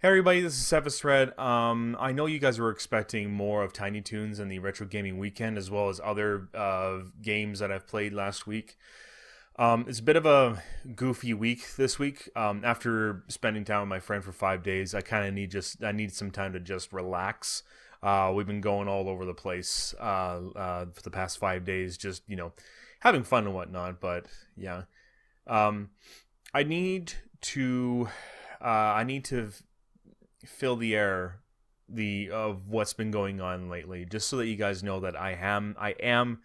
Hey everybody, this is CephasRed. I know you guys were expecting more of Tiny Toons and the Retro Gaming Weekend, as well as other games that I've played last week. It's a bit of a goofy week this week. After spending time with my friend for 5 days, I need some time to just relax. We've been going all over the place for the past 5 days, just having fun and whatnot. But yeah, um, I need to I need to fill the air of what's been going on lately, just so that you guys know that I am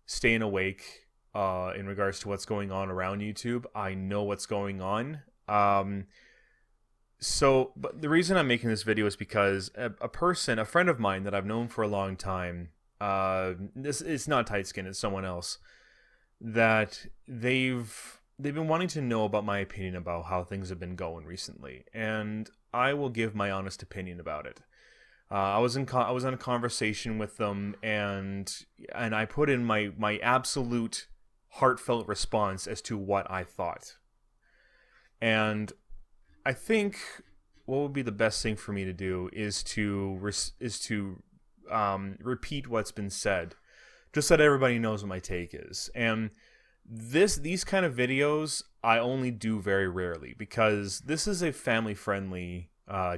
staying awake in regards to what's going on around YouTube. I know what's going on. But the reason I'm making this video is because a friend of mine that I've known for a long time, this it's not Tight Skin, it's someone else, that they've been wanting to know about my opinion about how things have been going recently, and I will give my honest opinion about it. I was in a conversation with them, and I put in my absolute heartfelt response as to what I thought. And I think what would be the best thing for me to do is to repeat what's been said, just so that everybody knows what my take is. And these kind of videos I only do very rarely, because this is a family friendly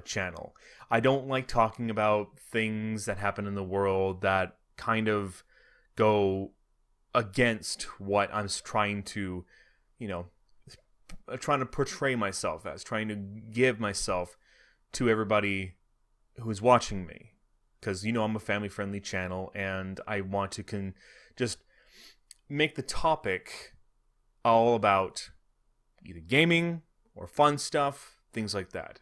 channel. I don't like talking about things that happen in the world that kind of go against what I'm trying to portray myself as, trying to give myself to everybody who's watching me, because I'm a family friendly channel, and I want to just make the topic all about either gaming or fun stuff, things like that.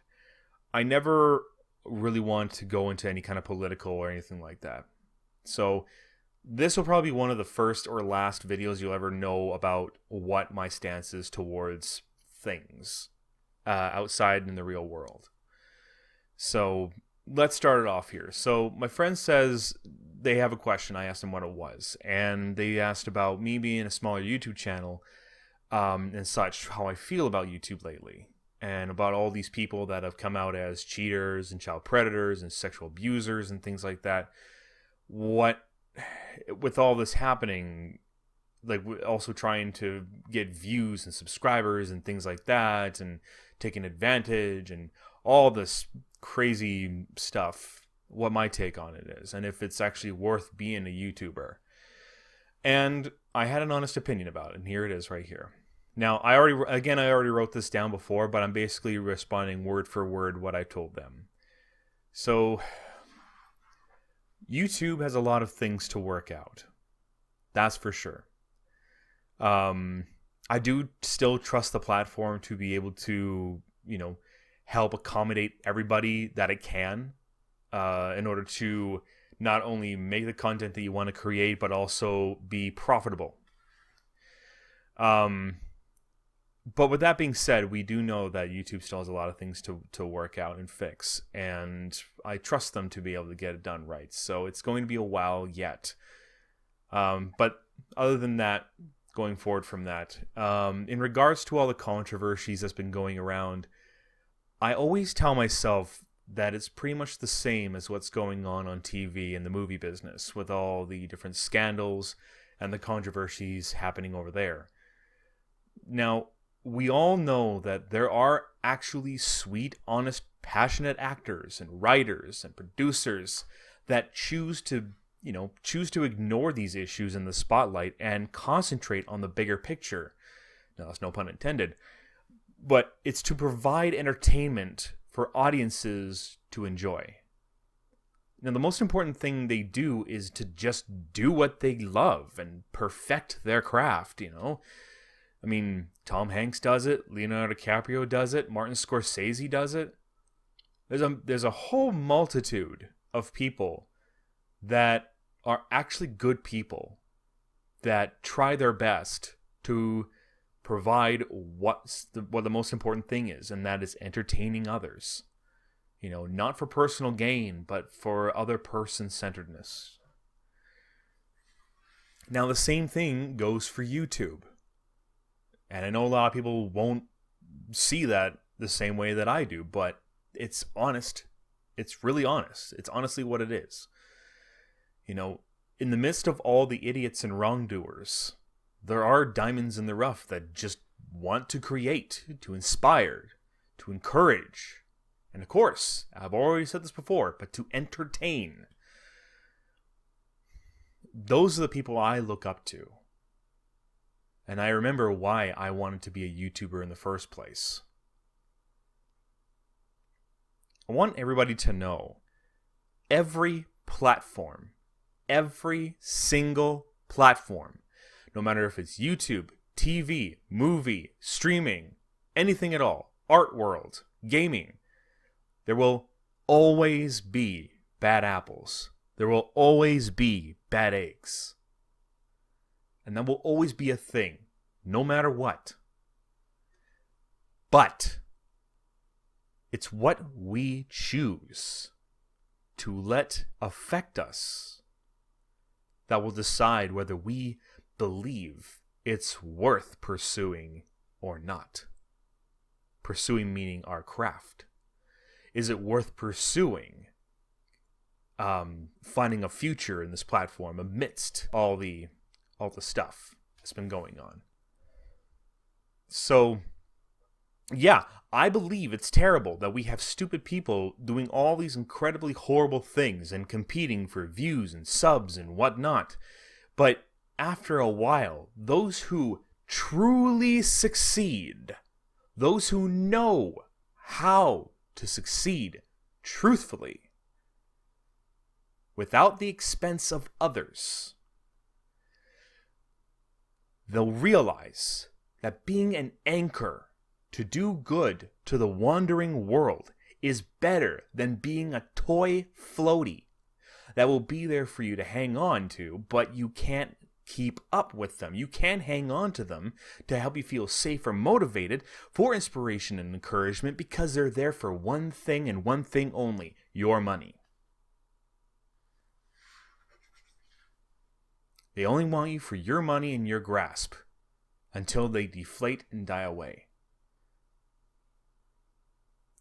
I never really want to go into any kind of political or anything like that. So this will probably be one of the first or last videos you'll ever know about what my stance is towards things outside in the real world. So let's start it off here. So my friend says they have a question. I asked them what it was, and they asked about me being a smaller YouTube channel and such, how I feel about YouTube lately, and about all these people that have come out as cheaters and child predators and sexual abusers and things like that. What, with all this happening, like also trying to get views and subscribers and things like that, and taking advantage and all this crazy stuff, what my take on it is, and if it's actually worth being a YouTuber. And I had an honest opinion about it, and here it is right here. Now, I already wrote this down before, but I'm basically responding word for word what I told them. So YouTube has a lot of things to work out. That's for sure. I do still trust the platform to be able to, help accommodate everybody that it can, in order to not only make the content that you want to create, but also be profitable. But with that being said, we do know that YouTube still has a lot of things to work out and fix, and I trust them to be able to get it done right. So it's going to be a while yet. But other than that, going forward from that, in regards to all the controversies that's been going around, I always tell myself that it's pretty much the same as what's going on TV and the movie business, with all the different scandals and the controversies happening over there. Now, we all know that there are actually sweet, honest, passionate actors and writers and producers that choose to ignore these issues in the spotlight and concentrate on the bigger picture. Now, that's no pun intended. But it's to provide entertainment for audiences to enjoy. Now, the most important thing they do is to just do what they love and perfect their craft, I mean, Tom Hanks does it, Leonardo DiCaprio does it, Martin Scorsese does it. There's a whole multitude of people that are actually good people that try their best to provide what the most important thing is, and that is entertaining others. Not for personal gain, but for other person-centeredness. Now, the same thing goes for YouTube. And I know a lot of people won't see that the same way that I do, but it's honest. It's really honest. It's honestly what it is. You know, in the midst of all the idiots and wrongdoers, there are diamonds in the rough that just want to create, to inspire, to encourage, and of course, I've already said this before, but to entertain. Those are the people I look up to. And I remember why I wanted to be a YouTuber in the first place. I want everybody to know every platform, every single platform, no matter if it's YouTube, TV, movie, streaming, anything at all, art world, gaming, there will always be bad apples. There will always be bad eggs. And that will always be a thing, no matter what. But it's what we choose to let affect us that will decide whether we believe it's worth pursuing or not. Pursuing meaning our craft. Is it worth pursuing finding a future in this platform amidst all the stuff that's been going on? So, yeah, I believe it's terrible that we have stupid people doing all these incredibly horrible things and competing for views and subs and whatnot. But after a while, those who truly succeed, those who know how to succeed truthfully, without the expense of others, they'll realize that being an anchor to do good to the wandering world is better than being a toy floaty that will be there for you to hang on to, but you can't keep up with them. You can hang on to them to help you feel safe or motivated for inspiration and encouragement because they're there for one thing and one thing only, your money. They only want you for your money and your grasp until they deflate and die away.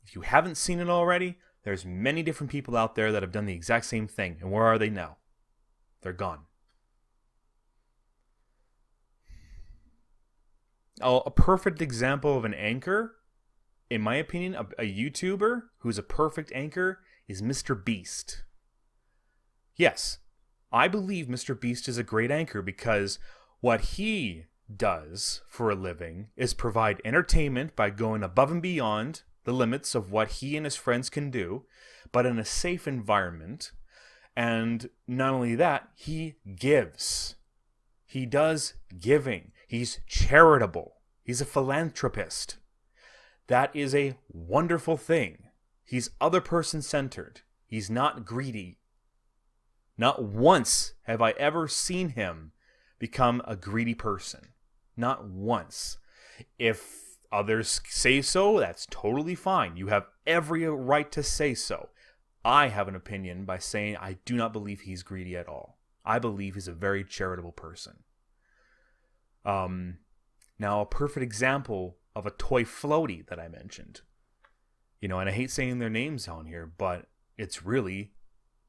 If you haven't seen it already, there's many different people out there that have done the exact same thing. And where are they now? They're gone. A perfect example of an anchor, in my opinion, a YouTuber who's a perfect anchor is Mr. Beast. Yes, I believe Mr. Beast is a great anchor because what he does for a living is provide entertainment by going above and beyond the limits of what he and his friends can do, but in a safe environment. And not only that, he gives. He does giving. He's charitable. He's a philanthropist. That is a wonderful thing. He's other person centered. He's not greedy. Not once have I ever seen him become a greedy person. Not once. If others say so, that's totally fine. You have every right to say so. I have an opinion by saying I do not believe he's greedy at all. I believe he's a very charitable person. Now, a perfect example of a toy floaty that I mentioned. And I hate saying their names on here, but it's really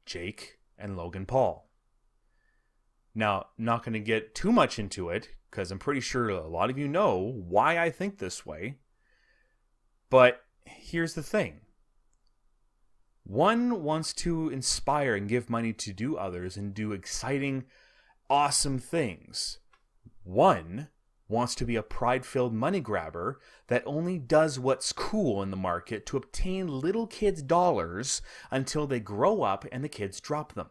Jake and Logan Paul. Now, not going to get too much into it, because I'm pretty sure a lot of you know why I think this way. But here's the thing. One wants to inspire and give money to do others and do exciting, awesome things. One wants to be a pride-filled money grabber that only does what's cool in the market to obtain little kids' dollars until they grow up and the kids drop them.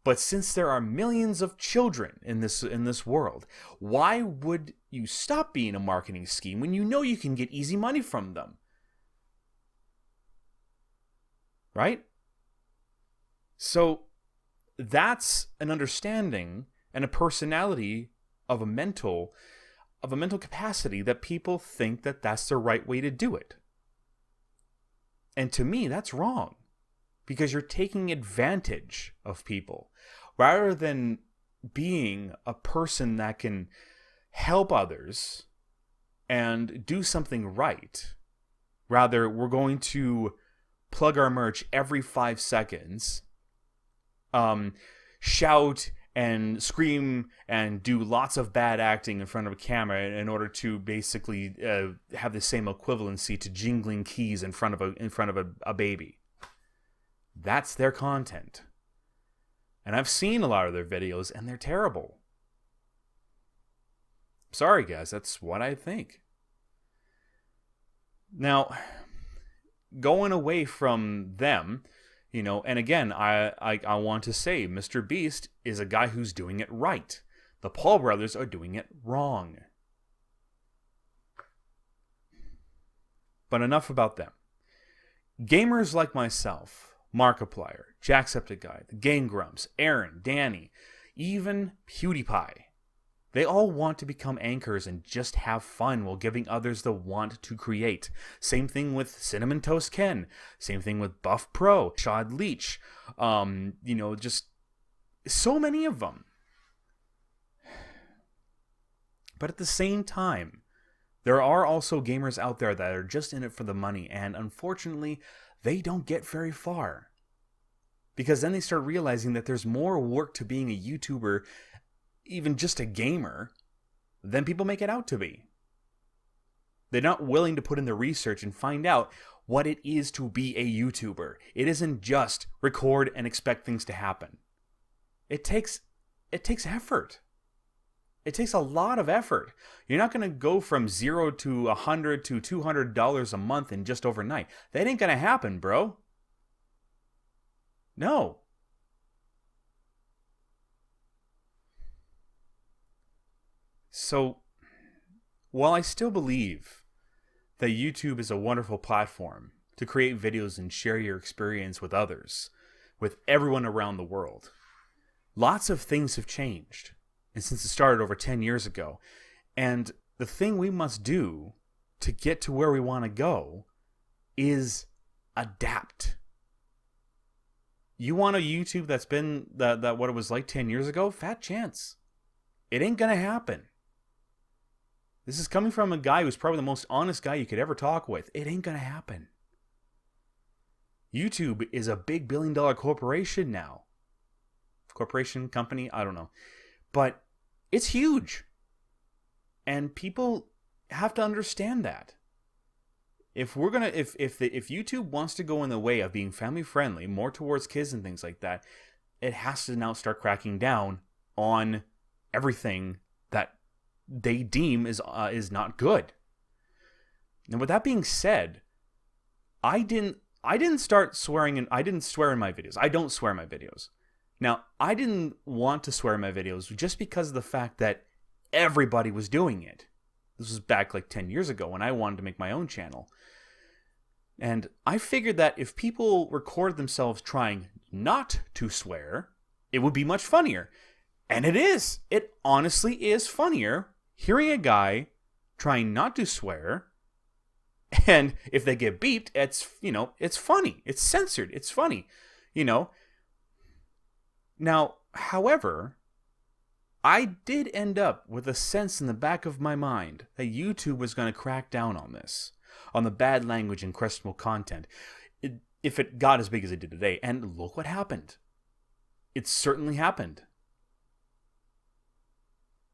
But since there are millions of children in this world, why would you stop being a marketing scheme when you know you can get easy money from them? Right? So that's an understanding and a personality of a mental capacity that people think that that's the right way to do it. And to me, that's wrong. Because you're taking advantage of people. Rather than being a person that can help others and do something right, Rather, we're going to plug our merch every 5 seconds, shout and scream and do lots of bad acting in front of a camera in order to basically have the same equivalency to jingling keys in front of a baby. That's their content. And I've seen a lot of their videos, and they're terrible. Sorry, guys, that's what I think. Now, going away from them, and again, I want to say Mr. Beast is a guy who's doing it right. The Paul brothers are doing it wrong. But enough about them. Gamers like myself, Markiplier, Jacksepticeye, the Game Grumps, Aaron, Danny, even PewDiePie, they all want to become anchors and just have fun while giving others the want to create. Same thing with Cinnamon Toast Ken. Same thing with Buff Pro, Shad Leech. Just so many of them. But at the same time, there are also gamers out there that are just in it for the money, and unfortunately, they don't get very far. Because then they start realizing that there's more work to being a YouTuber, even just a gamer, than people make it out to be. They're not willing to put in the research and find out what it is to be a YouTuber. It isn't just record and expect things to happen. It takes effort. It takes a lot of effort. You're not going to go from $0 to $100 to $200 a month in just overnight. That ain't going to happen, bro. No. So, while I still believe that YouTube is a wonderful platform to create videos and share your experience with others, with everyone around the world, lots of things have changed. And since it started over 10 years ago, and the thing we must do to get to where we want to go is adapt. You want a YouTube that's been that what it was like 10 years ago? Fat chance. It ain't gonna happen. This is coming from a guy who's probably the most honest guy you could ever talk with. It ain't gonna happen. YouTube is a big billion-dollar corporation now. Corporation, company, I don't know. But it's huge. And people have to understand that. If YouTube wants to go in the way of being family friendly, more towards kids and things like that, it has to now start cracking down on everything that they deem is not good. And with that being said, I didn't start swearing, and I didn't swear in my videos. I don't swear in my videos. Now, I didn't want to swear in my videos just because of the fact that everybody was doing it. This was back like 10 years ago when I wanted to make my own channel. And I figured that if people recorded themselves trying not to swear, it would be much funnier. And it is. It honestly is funnier hearing a guy trying not to swear. And if they get beeped, it's funny. It's censored. It's funny, Now, however, I did end up with a sense in the back of my mind that YouTube was going to crack down on this, on the bad language and questionable content, if it got as big as it did today. And look what happened. It certainly happened.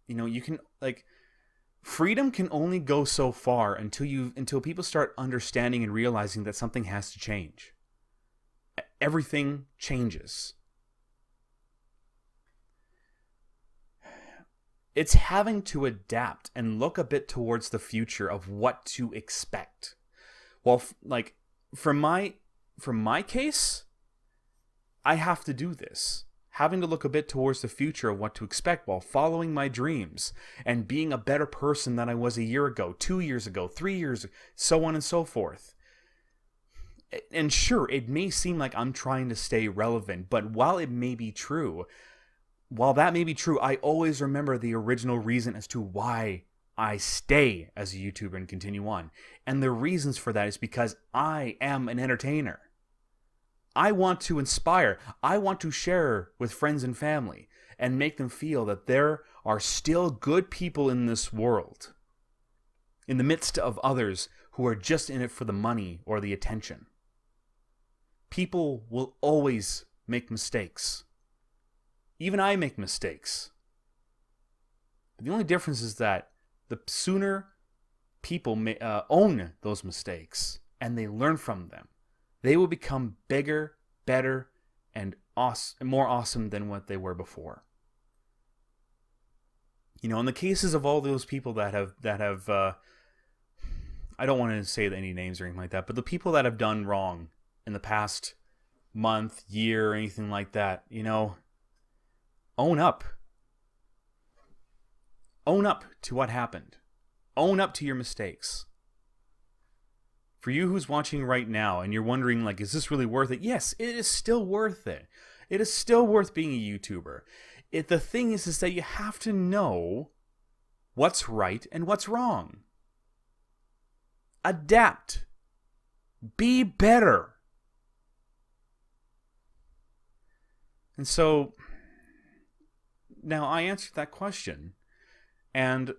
You can, freedom can only go so far until people start understanding and realizing that something has to change. Everything changes. It's having to adapt and look a bit towards the future of what to expect. Well, for my case, I have to do this. Having to look a bit towards the future of what to expect while following my dreams and being a better person than I was a year ago, 2 years ago, 3 years, so on and so forth. And sure, it may seem like I'm trying to stay relevant, but while that may be true, I always remember the original reason as to why I stay as a YouTuber and continue on. And the reasons for that is because I am an entertainer. I want to inspire. I want to share with friends and family and make them feel that there are still good people in this world, in the midst of others who are just in it for the money or the attention. People will always make mistakes. Even I make mistakes. The only difference is that the sooner people own those mistakes and they learn from them, they will become bigger, better, and more awesome than what they were before. You know, in the cases of all those people that have I don't want to say any names or anything like that, but the people that have done wrong in the past month, year, or anything like that, you know, own up. Own up to what happened. Own up to your mistakes. For you who's watching right now and you're wondering, like, is this really worth it? Yes, it is still worth it. It is still worth being a YouTuber. The thing is that you have to know what's right and what's wrong. Adapt. Be better. And so, now I answered that question, and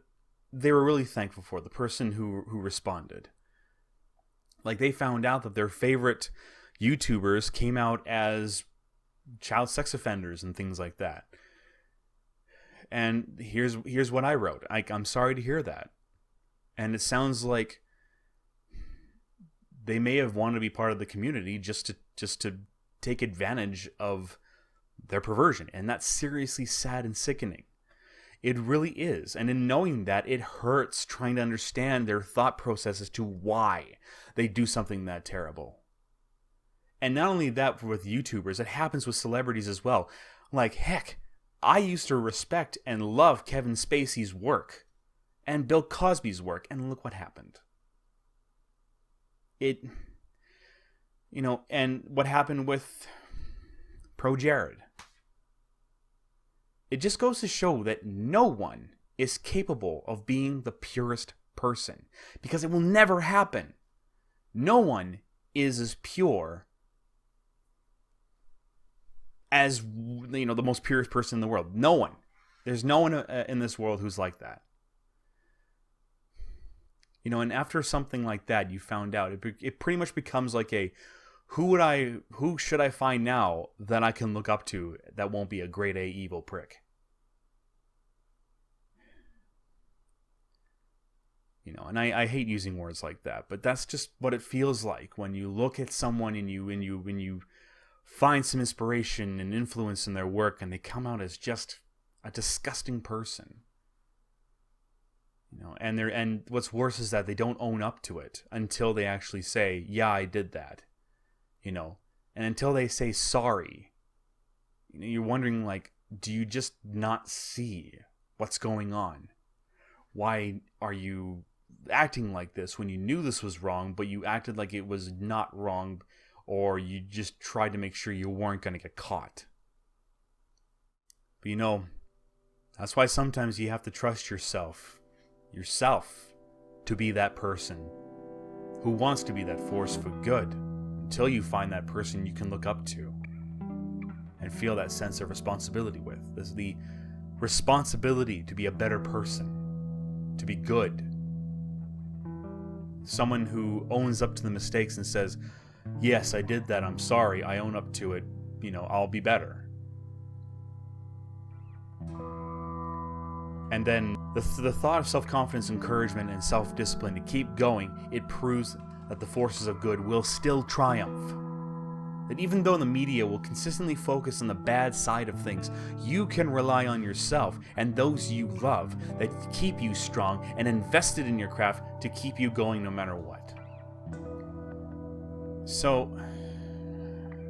they were really thankful for the person who responded. Like, they found out that their favorite YouTubers came out as child sex offenders and things like that. And here's what I wrote. I'm sorry to hear that. And it sounds like they may have wanted to be part of the community just to take advantage of their perversion. And that's seriously sad and sickening. It really is. And in knowing that, it hurts trying to understand their thought process as to why they do something that terrible. And not only that with YouTubers, it happens with celebrities as well. Like, heck, I used to respect and love Kevin Spacey's work and Bill Cosby's work, and look what happened. And what happened with Pro Jared. It just goes to show that no one is capable of being the purest person, because it will never happen. No one is as pure as, the most purest person in the world. No one. There's no one in this world who's like that. And after something like that, you found out, it pretty much becomes like who should I find now that I can look up to that won't be a grade A evil prick? And I hate using words like that, but that's just what it feels like when you look at someone and you find some inspiration and influence in their work, and they come out as just a disgusting person. And what's worse is that they don't own up to it until they actually say, yeah, I did that. And until they say sorry, you're wondering, like, do you just not see what's going on? Why are you acting like this when you knew this was wrong, but you acted like it was not wrong, or you just tried to make sure you weren't going to get caught? But that's why sometimes you have to trust yourself to be that person who wants to be that force for good, until you find that person you can look up to and feel that sense of responsibility with. This is the responsibility to be a better person, to be good. Someone who owns up to the mistakes and says, yes, I did that, I'm sorry, I own up to it, I'll be better. And then the thought of self-confidence, encouragement, and self-discipline to keep going, it proves that the forces of good will still triumph. That even though the media will consistently focus on the bad side of things, you can rely on yourself and those you love that keep you strong and invested in your craft to keep you going no matter what. So,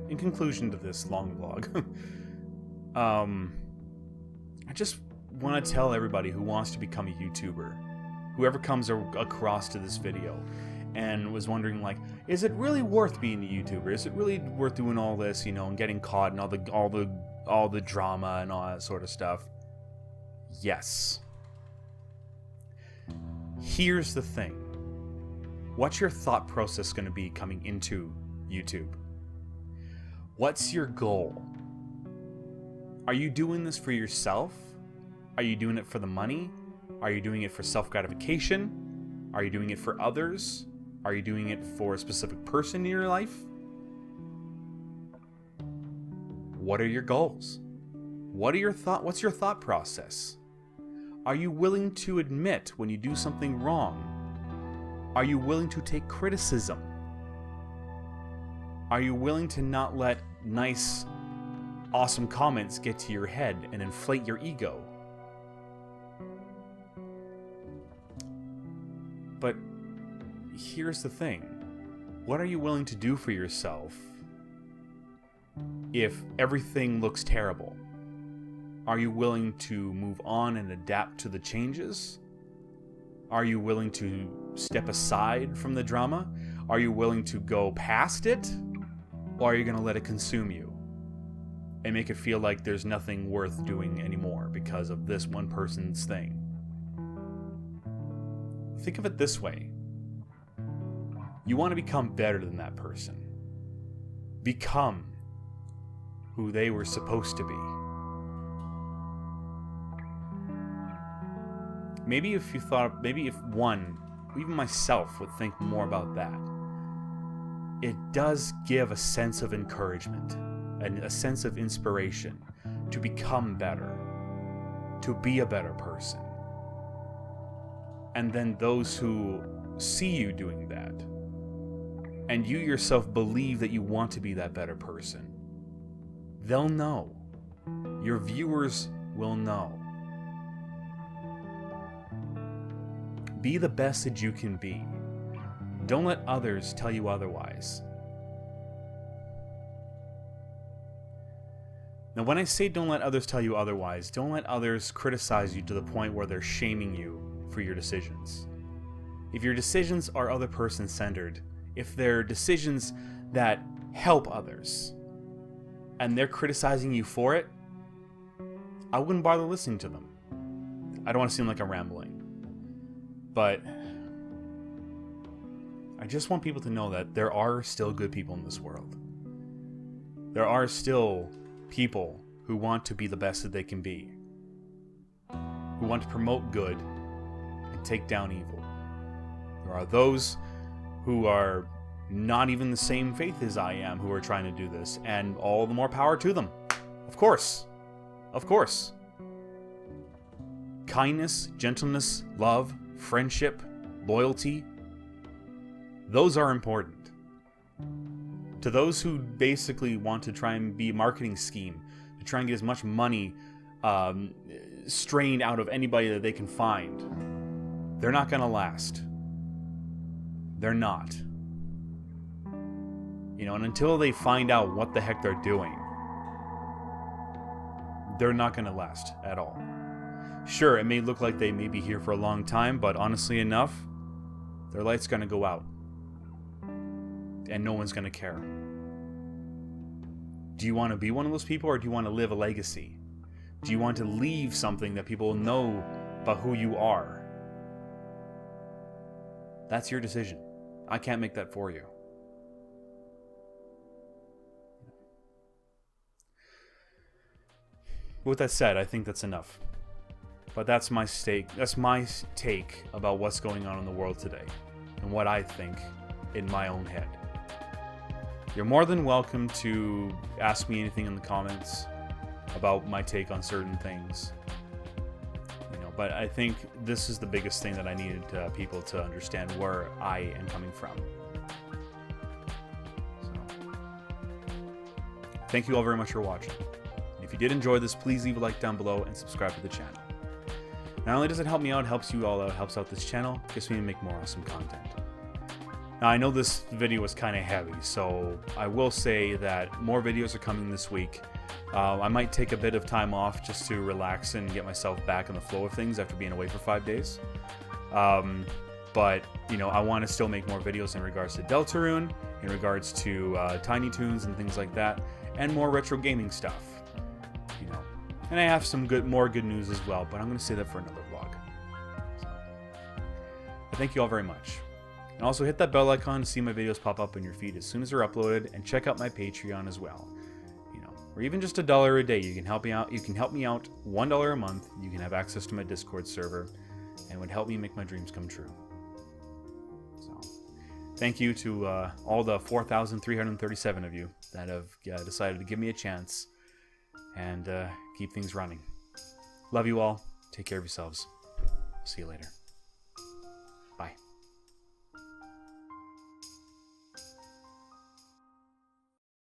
in conclusion to this long vlog, I just want to tell everybody who wants to become a YouTuber, whoever comes across to this video and was wondering, like, is it really worth being a YouTuber? Is it really worth doing all this, and getting caught and all the drama and all that sort of stuff? Yes. Here's the thing. What's your thought process going to be coming into YouTube? What's your goal? Are you doing this for yourself? Are you doing it for the money? Are you doing it for self-gratification? Are you doing it for others? Are you doing it for a specific person in your life? What are your goals? What's your thought process? Are you willing to admit when you do something wrong? Are you willing to take criticism? Are you willing to not let nice, awesome comments get to your head and inflate your ego? But here's the thing. What are you willing to do for yourself if everything looks terrible? Are you willing to move on and adapt to the changes? Are you willing to step aside from the drama? Are you willing to go past it? Or are you going to let it consume you and make it feel like there's nothing worth doing anymore because of this one person's thing? Think of it this way. You want to become better than that person. Become who they were supposed to be. Maybe if one, even myself, would think more about that, it does give a sense of encouragement and a sense of inspiration to become better, to be a better person. And then those who see you doing that, and you yourself believe that you want to be that better person, they'll know. Your viewers will know. Be the best that you can be. Don't let others tell you otherwise. Now, when I say don't let others tell you otherwise, don't let others criticize you to the point where they're shaming you for your decisions. If your decisions are other person centered, if they're decisions that help others, and they're criticizing you for it, I wouldn't bother listening to them. I don't want to seem like I'm rambling. But I just want people to know that there are still good people in this world. There are still people who want to be the best that they can be, who want to promote good and take down evil. There are those who are not even the same faith as I am who are trying to do this, and all the more power to them. Of course. Of course. Kindness, gentleness, love, friendship, loyalty, those are important. To those who basically want to try and be a marketing scheme, to try and get as much money strained out of anybody that they can find, they're not going to last. They're not. You know, and until they find out what the heck they're doing, they're not going to last at all. Sure, it may look like they may be here for a long time, but honestly enough, their light's going to go out. And no one's going to care. Do you want to be one of those people, or do you want to live a legacy? Do you want to leave something that people know about who you are? That's your decision. I can't make that for you. With that said, I think that's enough. But that's my take about what's going on in the world today, and what I think in my own head. You're more than welcome to ask me anything in the comments about my take on certain things. You know, but I think this is the biggest thing that I needed people to understand where I am coming from. So, thank you all very much for watching. If you did enjoy this, please leave a like down below and subscribe to the channel. Not only does it help me out, it helps you all out, helps out this channel, gets me to make more awesome content. Now, I know this video was kind of heavy, so I will say that more videos are coming this week. I might take a bit of time off just to relax and get myself back in the flow of things after being away for 5 days. But, you know, I want to still make more videos in regards to Deltarune, in regards to Tiny Toons and things like that, and more retro gaming stuff. You know, and I have some more good news as well, but I'm going to say that for another vlog. So, thank you all very much. And also hit that bell icon to see my videos pop up in your feed as soon as they're uploaded, and check out my Patreon as well. You know, or even just $1 a day, you can help me out. You can help me out $1 a month. You can have access to my Discord server, and it would help me make my dreams come true. So, Thank you to all the 4,337 of you that have decided to give me a chance and keep things running. Love you all. Take care of yourselves. See you later. Bye.